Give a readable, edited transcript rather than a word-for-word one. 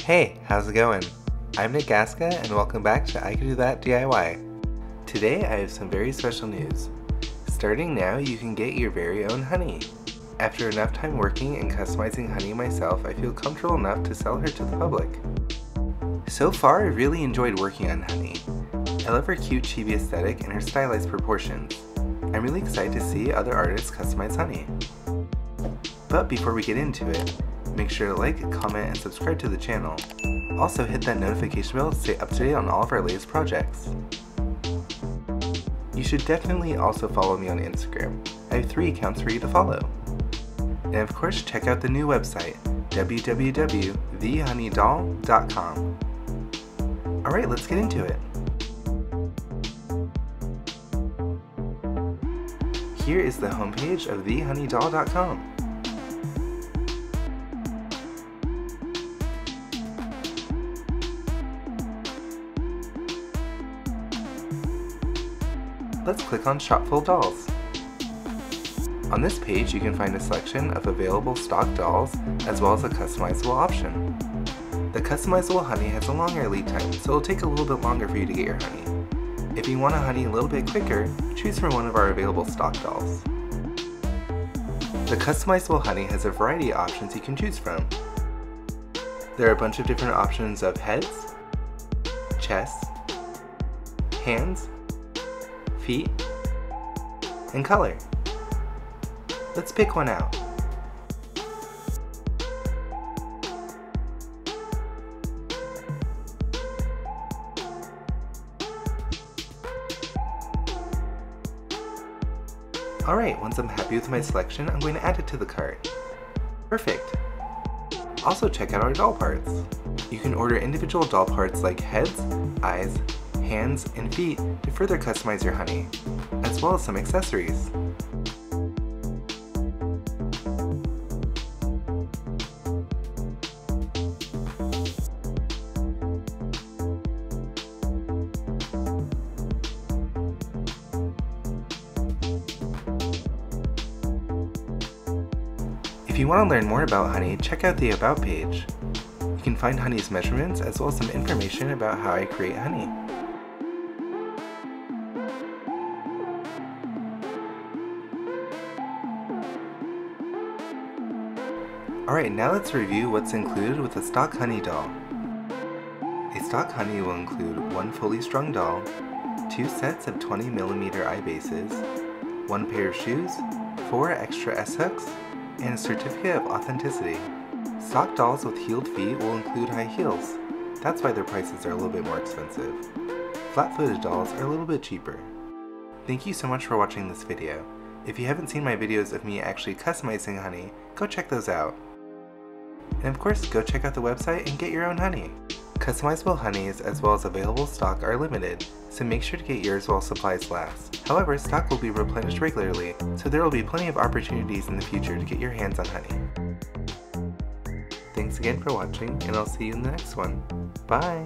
Hey, how's it going? I'm Nick Gaska and welcome back to I Could Do That DIY. Today I have some very special news. Starting now, you can get your very own honey. After enough time working and customizing honey myself, I feel comfortable enough to sell her to the public. So far, I've really enjoyed working on honey. I love her cute chibi aesthetic and her stylized proportions. I'm really excited to see other artists customize honey. But before we get into it, make sure to like, comment, and subscribe to the channel. Also hit that notification bell to stay up to date on all of our latest projects. You should definitely also follow me on Instagram. I have 3 accounts for you to follow. And of course, check out the new website, www.thehoneydoll.com. Alright, let's get into it. Here is the homepage of thehoneydoll.com. Let's click on Shop Full Dolls. On this page, you can find a selection of available stock dolls as well as a customizable option. The customizable honey has a longer lead time, so it'll take a little bit longer for you to get your honey. If you want a honey a little bit quicker, choose from one of our available stock dolls. The customizable honey has a variety of options you can choose from. There are a bunch of different options of heads, chests, hands, feet, and color. Let's pick one out. Alright, once I'm happy with my selection, I'm going to add it to the cart. Perfect! Also check out our doll parts. You can order individual doll parts like heads, eyes, hands, and feet to further customize your honey, as well as some accessories. If you want to learn more about honey, check out the About page. You can find honey's measurements as well as some information about how I create honey. Alright, now let's review what's included with a stock honey doll. A stock honey will include 1 fully strung doll, 2 sets of 20mm eye bases, 1 pair of shoes, 4 extra S-hooks, and a certificate of authenticity. Stock dolls with heeled feet will include high heels. That's why their prices are a little bit more expensive. Flat-footed dolls are a little bit cheaper. Thank you so much for watching this video. If you haven't seen my videos of me actually customizing honey, go check those out. And of course, go check out the website and get your own honey. Customizable honeys as well as available stock are limited, so make sure to get yours while supplies last. However, stock will be replenished regularly, so there will be plenty of opportunities in the future to get your hands on honey. Thanks again for watching, and I'll see you in the next one. Bye!